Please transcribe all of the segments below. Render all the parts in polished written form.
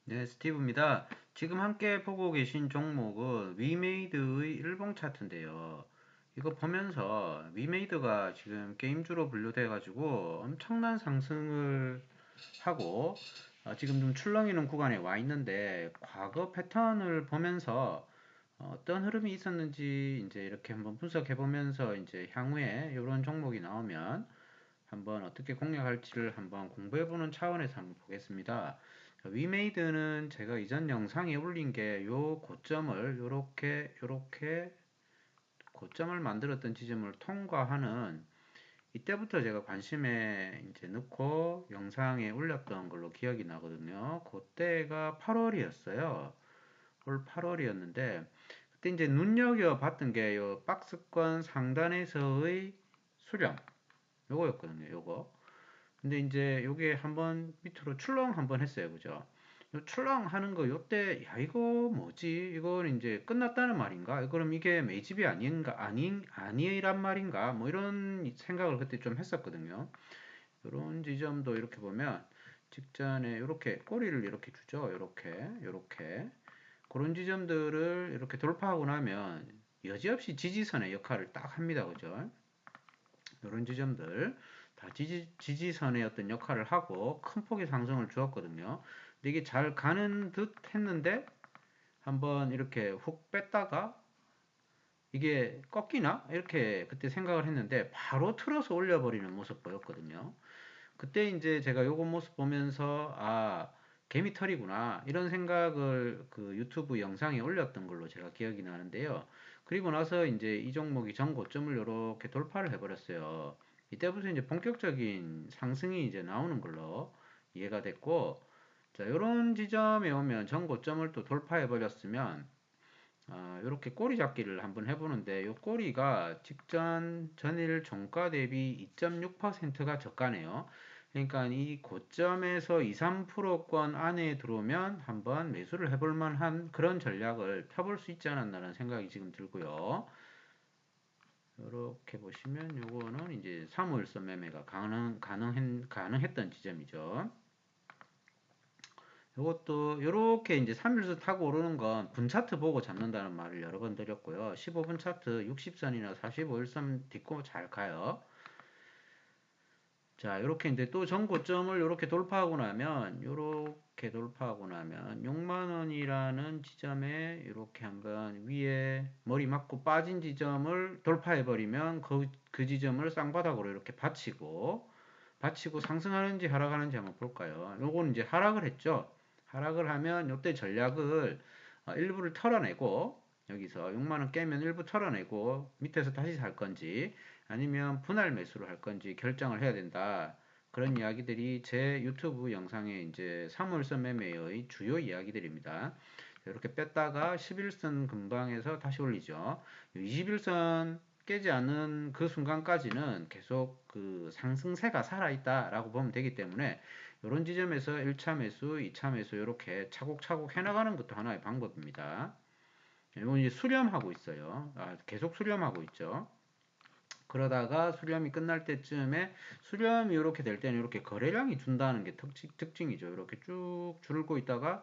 네, 스티브입니다. 지금 함께 보고 계신 종목은 위메이드의 일봉 차트인데요. 이거 보면서 위메이드가 지금 게임주로 분류돼 가지고 엄청난 상승을 하고 지금 좀 출렁이는 구간에 와 있는데 과거 패턴을 보면서 어떤 흐름이 있었는지 이제 이렇게 한번 분석해 보면서 이제 향후에 이런 종목이 나오면 한번 어떻게 공략할지를 한번 공부해보는 차원에서 한번 보겠습니다. 위메이드는 제가 이전 영상에 올린 게 요 고점을 요렇게 고점을 만들었던 지점을 통과하는 이때부터 제가 관심에 이제 넣고 영상에 올렸던 걸로 기억이 나거든요. 그때가 8월이었어요. 올 8월이었는데 그때 이제 눈여겨봤던 게 요 박스권 상단에서의 수렴 요거였거든요. 요거. 근데 이제 요게 한번 밑으로 출렁 한번 했어요. 그죠? 요 출렁 하는 거 요때 야 이거 뭐지? 이건 이제 끝났다는 말인가? 그럼 이게 매집이 아닌가? 아니란 말인가? 뭐 이런 생각을 그때 좀 했었거든요. 이런 지점도 이렇게 보면 직전에 이렇게 꼬리를 이렇게 주죠. 이렇게 그런 지점들을 이렇게 돌파하고 나면 여지없이 지지선의 역할을 딱 합니다. 그죠? 이런 지점들 다 지지선의 어떤 역할을 하고 큰 폭의 상승을 주었거든요. 근데 이게 잘 가는 듯 했는데 한번 이렇게 훅 뺐다가 이게 꺾이나? 이렇게 그때 생각을 했는데 바로 틀어서 올려버리는 모습 보였거든요. 그때 이제 제가 요거 모습 보면서 개미털이구나 이런 생각을 그 유튜브 영상에 올렸던 걸로 제가 기억이 나는데요. 그리고 나서 이제 이 종목이 전 고점을 이렇게 돌파를 해버렸어요. 이때부터 이제 본격적인 상승이 이제 나오는 걸로 이해가 됐고, 자, 요런 지점에 오면 전 고점을 또 돌파해 버렸으면 이렇게 꼬리 잡기를 한번 해보는데 요 꼬리가 직전 전일 종가 대비 2.6%가 저가네요. 그러니까 이 고점에서 2, 3%권 안에 들어오면 한번 매수를 해볼 만한 그런 전략을 펴볼 수 있지 않았나라는 생각이 지금 들고요. 이렇게 보시면 요거는 이제 3월선 매매가 가능했던 지점이죠. 이것도 이렇게 이제 3일선 타고 오르는 건 분 차트 보고 잡는다는 말을 여러 번 드렸고요. 15분 차트 60선이나 45일선 딛고 잘 가요. 자, 이렇게 이제 또 전고점을 이렇게 돌파하고 나면 6만 원이라는 지점에 이렇게 한번 위에 머리 맞고 빠진 지점을 돌파해 버리면 그 지점을 쌍바닥으로 이렇게 받치고 상승하는지 하락하는지 한번 볼까요? 요거는 이제 하락을 했죠. 하락을 하면 요때 전략을 일부를 털어내고 여기서 6만원 깨면 일부 털어내고 밑에서 다시 살 건지 아니면 분할 매수를 할 건지 결정을 해야 된다. 그런 이야기들이 제 유튜브 영상에 이제 3월선 매매의 주요 이야기들입니다. 이렇게 뺐다가 11선 근방에서 다시 올리죠. 21선 깨지 않는 그 순간까지는 계속 그 상승세가 살아있다라고 보면 되기 때문에 이런 지점에서 1차 매수, 2차 매수 이렇게 차곡차곡 해나가는 것도 하나의 방법입니다. 이건 이제 수렴하고 있어요. 계속 수렴하고 있죠. 그러다가 수렴이 끝날 때쯤에 수렴이 이렇게 될 때는 이렇게 거래량이 준다는 게 특징이죠. 이렇게 쭉 줄고 있다가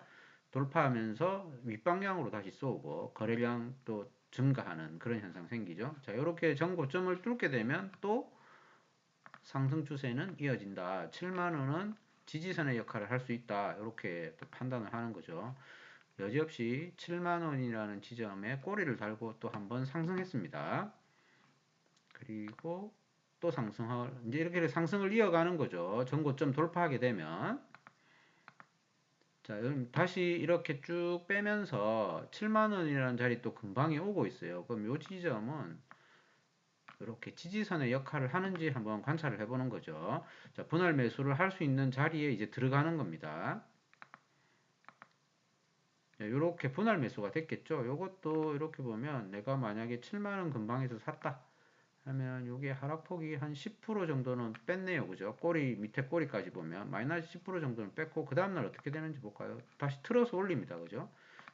돌파하면서 윗방향으로 다시 쏘고 거래량 또 증가하는 그런 현상 생기죠. 자, 이렇게 전고점을 뚫게 되면 또 상승 추세는 이어진다. 7만 원은 지지선의 역할을 할 수 있다. 이렇게 또 판단을 하는 거죠. 여지없이 7만 원이라는 지점에 꼬리를 달고 또 한번 상승했습니다. 그리고 또 이제 이렇게 상승을 이어가는 거죠. 전고점 돌파하게 되면. 자, 그럼 다시 이렇게 쭉 빼면서 7만 원이라는 자리 또 근방에 오고 있어요. 그럼 요 지점은 이렇게 지지선의 역할을 하는지 한번 관찰을 해보는 거죠. 자, 분할 매수를 할 수 있는 자리에 이제 들어가는 겁니다. 이렇게 분할 매수가 됐겠죠. 이것도 이렇게 보면 내가 만약에 7만원 근방에서 샀다 하면 이게 하락폭이 한 10% 정도는 뺐네요. 그죠? 밑에 꼬리까지 보면 마이너스 10% 정도는 뺐고 그 다음날 어떻게 되는지 볼까요? 다시 틀어서 올립니다. 그죠?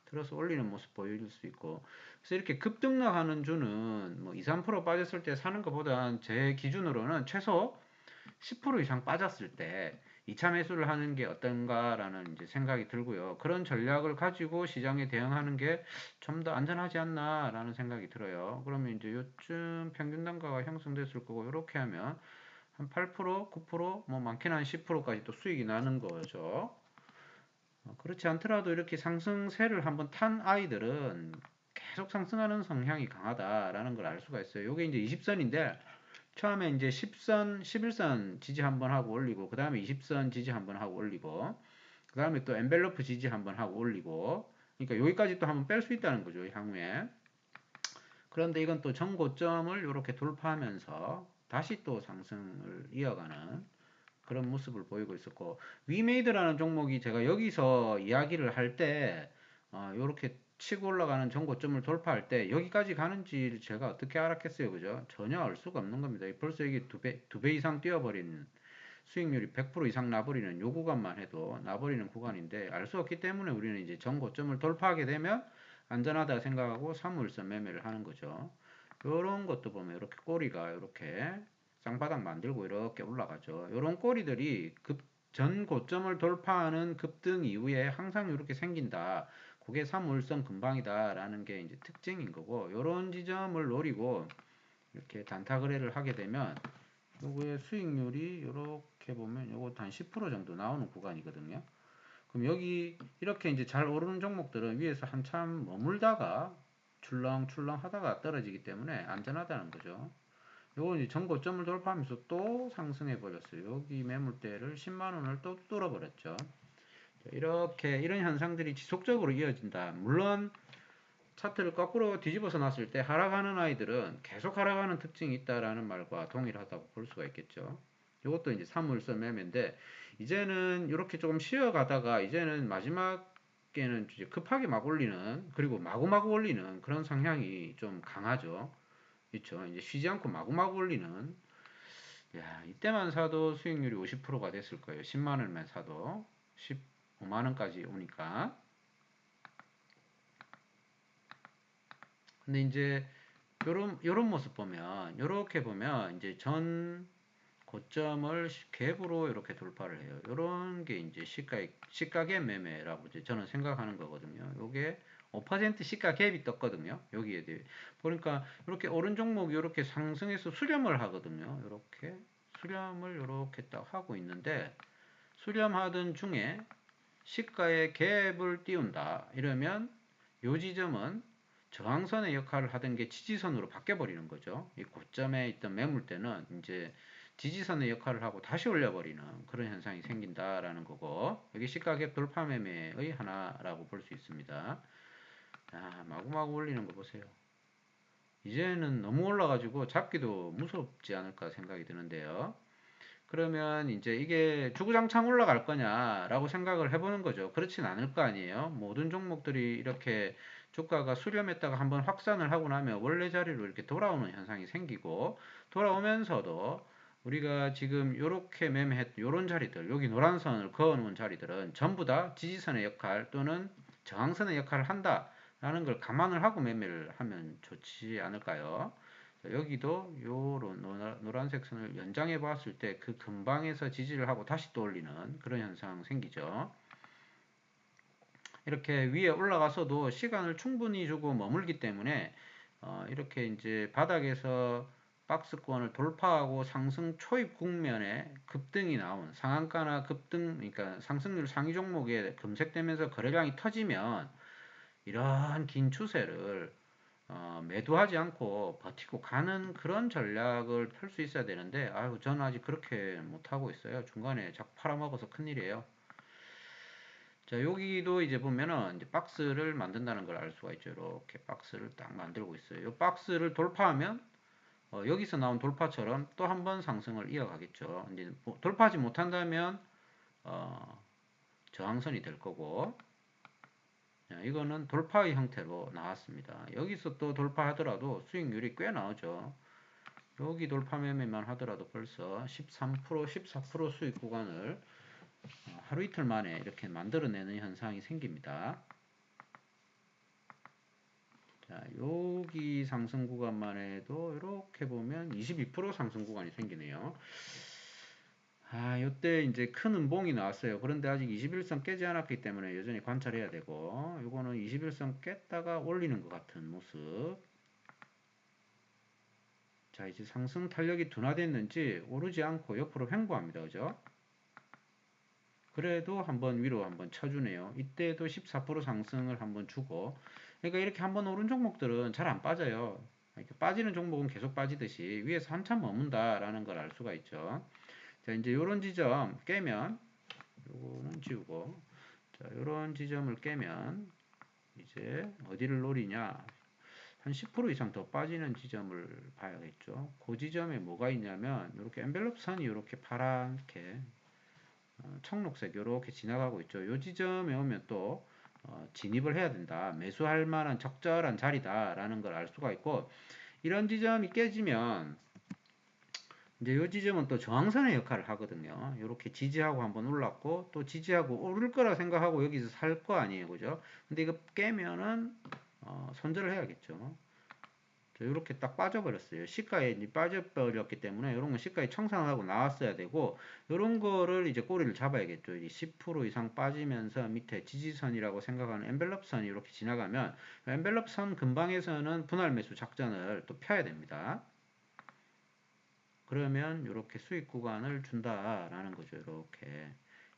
틀어서 올리는 모습 보일 수 있고 그래서 이렇게 급등락하는 주는 뭐 2, 3% 빠졌을 때 사는 것보다 제 기준으로는 최소 10% 이상 빠졌을 때 2차 매수를 하는 게 어떤가라는 이제 생각이 들고요. 그런 전략을 가지고 시장에 대응하는 게 좀 더 안전하지 않나라는 생각이 들어요. 그러면 이제 요쯤 평균 단가가 형성됐을 거고, 이렇게 하면 한 8%, 9%, 뭐 많게는 한 10%까지 또 수익이 나는 거죠. 그렇지 않더라도 이렇게 상승세를 한번 탄 아이들은 계속 상승하는 성향이 강하다라는 걸 알 수가 있어요. 요게 이제 20선인데, 처음에 이제 10선, 11선 지지 한번 하고 올리고, 그 다음에 20선 지지 한번 하고 올리고, 그 다음에 또 엔벨로프 지지 한번 하고 올리고, 그러니까 여기까지 또 한번 뺄 수 있다는 거죠, 향후에. 그런데 이건 또 전고점을 이렇게 돌파하면서 다시 또 상승을 이어가는 그런 모습을 보이고 있었고, 위메이드라는 종목이 제가 여기서 이야기를 할 때, 이렇게 치고 올라가는 전고점을 돌파할 때 여기까지 가는지를 제가 어떻게 알았겠어요, 그죠? 전혀 알 수가 없는 겁니다. 벌써 이게 두 배 이상 뛰어버린, 수익률이 100% 이상 나버리는 요 구간만 해도 나버리는 구간인데, 알 수 없기 때문에 우리는 이제 전고점을 돌파하게 되면 안전하다 생각하고 사물선 매매를 하는 거죠. 요런 것도 보면 이렇게 꼬리가 이렇게 쌍바닥 만들고 이렇게 올라가죠. 요런 꼬리들이 전 고점을 돌파하는 급등 이후에 항상 이렇게 생긴다. 그게 3월선 근방이다라는 게 이제 특징인 거고, 요런 지점을 노리고 이렇게 단타 거래를 하게 되면 요거의 수익률이 이렇게 보면 요거 한 10% 정도 나오는 구간이거든요. 그럼 여기 이렇게 이제 잘 오르는 종목들은 위에서 한참 머물다가 출렁출렁 하다가 떨어지기 때문에 안전하다는 거죠. 요거 이제 전고점을 돌파하면서 또 상승해 버렸어요. 여기 매물대를 10만 원을 또 뚫어 버렸죠. 이렇게 이런 현상들이 지속적으로 이어진다. 물론 차트를 거꾸로 뒤집어서 놨을 때 하락하는 아이들은 계속 하락하는 특징이 있다라는 말과 동일하다고 볼 수가 있겠죠. 이것도 이제 사물선 매매인데, 이제는 이렇게 조금 쉬어가다가 이제는 마지막에는 이제 급하게 막 올리는, 그리고 마구마구 올리는 그런 성향이 좀 강하죠. 그렇죠. 이제 쉬지 않고 마구마구 올리는. 야, 이때만 사도 수익률이 50%가 됐을 거예요. 10만 원만 사도 15만 원까지 오니까. 근데 이제 요런 모습 보면, 요렇게 보면 이제 전 고점을 갭으로 이렇게 돌파를 해요. 요런 게 이제 시가갭 매매라고 이제 저는 생각하는 거거든요. 요게 5% 시가 갭이 떴거든요. 여기에 대해. 그러니까 이렇게 오른 종목이 이렇게 상승해서 수렴을 하거든요. 이렇게 수렴을 이렇게 딱 하고 있는데, 수렴하던 중에 시가의 갭을 띄운다. 이러면 요 지점은 저항선의 역할을 하던 게 지지선으로 바뀌어 버리는 거죠. 이 고점에 있던 매물대는 이제 지지선의 역할을 하고 다시 올려버리는 그런 현상이 생긴다라는 거고, 여기 시가갭 돌파 매매의 하나라고 볼 수 있습니다. 야, 마구마구 올리는 거 보세요. 이제는 너무 올라가지고 잡기도 무섭지 않을까 생각이 드는데요. 그러면 이제 이게 주구장창 올라갈 거냐라고 생각을 해보는 거죠. 그렇진 않을 거 아니에요. 모든 종목들이 이렇게 주가가 수렴했다가 한번 확산을 하고 나면 원래 자리로 이렇게 돌아오는 현상이 생기고, 돌아오면서도 우리가 지금 요렇게 매매했던 요런 자리들, 여기 노란 선을 그어 놓은 자리들은 전부 다 지지선의 역할 또는 저항선의 역할을 한다라는 걸 감안을 하고 매매를 하면 좋지 않을까요? 여기도 요런 노란색 선을 연장해 봤을 때 그 근방에서 지지를 하고 다시 또 올리는 그런 현상 생기죠. 이렇게 위에 올라가서도 시간을 충분히 주고 머물기 때문에 이렇게 이제 바닥에서 박스권을 돌파하고 상승 초입 국면에 급등이 나온 상한가나 급등, 그러니까 상승률 상위 종목에 검색되면서 거래량이 터지면 이러한 긴 추세를 매도하지 않고 버티고 가는 그런 전략을 펼 수 있어야 되는데, 아유, 저는 아직 그렇게 못하고 있어요. 중간에 자꾸 팔아먹어서 큰일이에요. 자, 여기도 이제 보면은 이제 박스를 만든다는 걸 알 수가 있죠. 이렇게 박스를 딱 만들고 있어요. 이 박스를 돌파하면 여기서 나온 돌파처럼 또 한 번 상승을 이어가겠죠. 이제 돌파하지 못한다면 어, 저항선이 될 거고, 이거는 돌파의 형태로 나왔습니다. 여기서 또 돌파하더라도 수익률이 꽤 나오죠. 여기 돌파 매매만 하더라도 벌써 13%, 14% 수익 구간을 하루 이틀 만에 이렇게 만들어내는 현상이 생깁니다. 자, 여기 상승 구간만 해도 이렇게 보면 22% 상승 구간이 생기네요. 요때 이제 큰 음봉이 나왔어요. 그런데 아직 21선 깨지 않았기 때문에 여전히 관찰해야 되고, 요거는 21선 깼다가 올리는 것 같은 모습. 자, 이제 상승 탄력이 둔화됐는지 오르지 않고 옆으로 횡보합니다. 그죠? 그래도 한번 위로 한번 쳐주네요. 이때도 14% 상승을 한번 주고, 그러니까 이렇게 한번 오른 종목들은 잘 안 빠져요. 이렇게 빠지는 종목은 계속 빠지듯이 위에서 한참 머문다라는 걸 알 수가 있죠. 자, 이제 요런 지점 깨면, 요거는 지우고, 자, 요런 지점을 깨면, 이제 어디를 노리냐? 한 10% 이상 더 빠지는 지점을 봐야겠죠. 그 지점에 뭐가 있냐면, 이렇게 엔벨롭 선이 이렇게 파랗게 청록색 이렇게 지나가고 있죠. 이 지점에 오면 또 진입을 해야 된다. 매수할 만한 적절한 자리다라는 걸 알 수가 있고, 이런 지점이 깨지면 이제 이 지점은 또 저항선의 역할을 하거든요. 이렇게 지지하고 한번 올랐고 또 지지하고 오를 거라 생각하고 여기서 살 거 아니에요, 그죠? 근데 이거 깨면은 손절을 해야겠죠. 이렇게 딱 빠져버렸어요. 시가에 빠져버렸기 때문에 이런 건 시가에 청산하고 나왔어야 되고, 이런 거를 이제 꼬리를 잡아야겠죠. 10% 이상 빠지면서 밑에 지지선이라고 생각하는 엔벨롭 선이 이렇게 지나가면 엔벨롭 선 근방에서는 분할 매수 작전을 또 펴야 됩니다. 그러면 이렇게 수익 구간을 준다라는 거죠. 이렇게.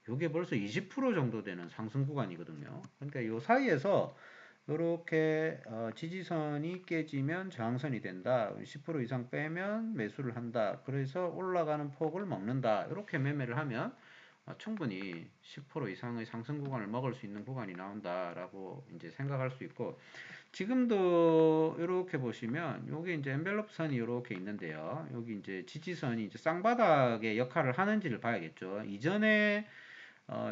이게 벌써 20% 정도 되는 상승 구간이거든요. 그러니까 이 사이에서 이렇게 지지선이 깨지면 저항선이 된다. 10% 이상 빼면 매수를 한다. 그래서 올라가는 폭을 먹는다. 이렇게 매매를 하면 충분히 10% 이상의 상승 구간을 먹을 수 있는 구간이 나온다라고 이제 생각할 수 있고, 지금도 이렇게 보시면 여기 이제 엔벨롭 선이 이렇게 있는데요. 여기 이제 지지선이 이제 쌍바닥의 역할을 하는지를 봐야겠죠. 이전에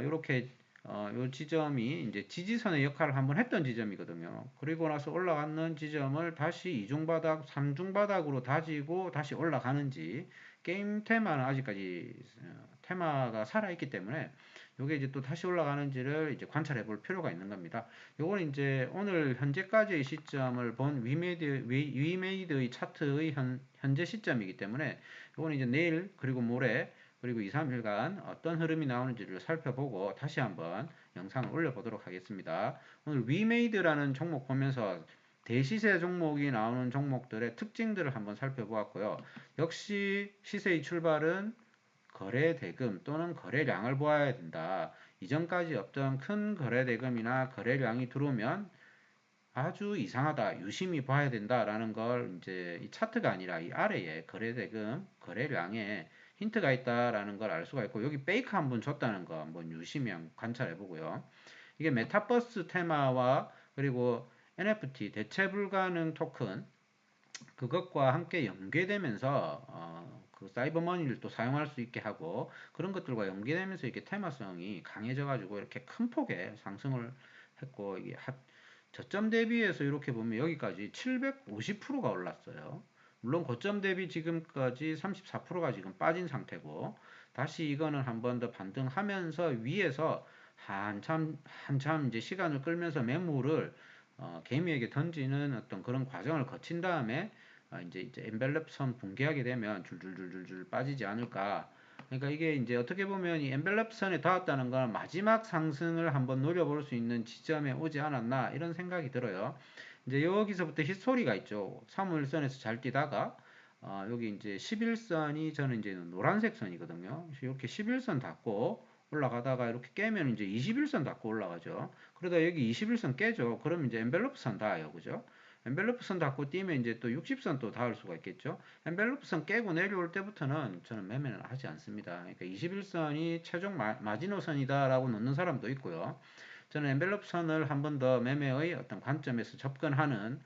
이렇게 요 지점이 이제 지지선의 역할을 한번 했던 지점이거든요. 그리고 나서 올라가는 지점을 다시 이중바닥, 삼중바닥으로 다지고 다시 올라가는지, 게임 테마는 아직까지 테마가 살아있기 때문에 요게 이제 또 다시 올라가는지를 이제 관찰해 볼 필요가 있는 겁니다. 요건 이제 오늘 현재까지의 시점을 본 위메이드의 차트의 현재 시점이기 때문에 요건 이제 내일 그리고 모레 그리고 2, 3일간 어떤 흐름이 나오는지를 살펴보고 다시 한번 영상을 올려보도록 하겠습니다. 오늘 위메이드라는 종목 보면서 대시세 종목이 나오는 종목들의 특징들을 한번 살펴보았고요. 역시 시세의 출발은 거래 대금 또는 거래량을 보아야 된다. 이전까지 없던 큰 거래 대금이나 거래량이 들어오면 아주 이상하다, 유심히 봐야 된다라는 걸 이제 이 차트가 아니라 이 아래에 거래대금, 거래량에 힌트가 있다라는 걸 알 수가 있고, 여기 베이크 한번 줬다는 거 한번 유심히 관찰해 보고요. 이게 메타버스 테마와 그리고 NFT 대체 불가능 토큰, 그것과 함께 연계되면서 그 사이버머니를 또 사용할 수 있게 하고, 그런 것들과 연계되면서 이렇게 테마성이 강해져 가지고 이렇게 큰 폭의 상승을 했고, 이게 저점 대비해서 이렇게 보면 여기까지 750%가 올랐어요. 물론 고점 대비 지금까지 34%가 지금 빠진 상태고, 다시 이거는 한 번 더 반등하면서 위에서 한참 이제 시간을 끌면서 매물을 개미에게 던지는 어떤 그런 과정을 거친 다음에 이제 엔벨롭 선 붕괴하게 되면 줄줄줄줄줄 빠지지 않을까. 그러니까 이게 이제 어떻게 보면 이 엔벨롭 선에 닿았다는 건 마지막 상승을 한번 노려볼 수 있는 지점에 오지 않았나 이런 생각이 들어요. 이제 여기서부터 히스토리가 있죠. 3일선에서 잘 뛰다가 여기 이제 11선이 저는 이제 노란색 선이거든요. 이렇게 11선 닿고 올라가다가 이렇게 깨면 이제 21선 닿고 올라가죠. 그러다 여기 21선 깨죠. 그럼 이제 엔벨로프 선 닿아요. 그죠? 엔벨로프 선 닿고 뛰면 이제 또 60선 또 닿을 수가 있겠죠. 엔벨로프 선 깨고 내려올 때부터는 저는 매매는 하지 않습니다. 그러니까 21선이 최종 마지노선이다라고 놓는 사람도 있고요. 저는 엔벨로프 선을 한 번 더 매매의 어떤 관점에서 접근하는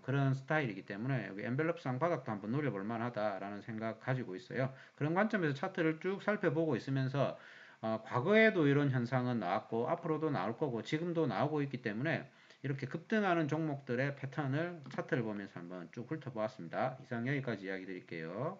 그런 스타일이기 때문에 여기 엔벨롭 쌍바닥도 한번 노려볼 만하다라는 생각 가지고 있어요. 그런 관점에서 차트를 쭉 살펴보고 있으면서 과거에도 이런 현상은 나왔고 앞으로도 나올 거고 지금도 나오고 있기 때문에 이렇게 급등하는 종목들의 패턴을 차트를 보면서 한번 쭉 훑어보았습니다. 이상 여기까지 이야기 드릴게요.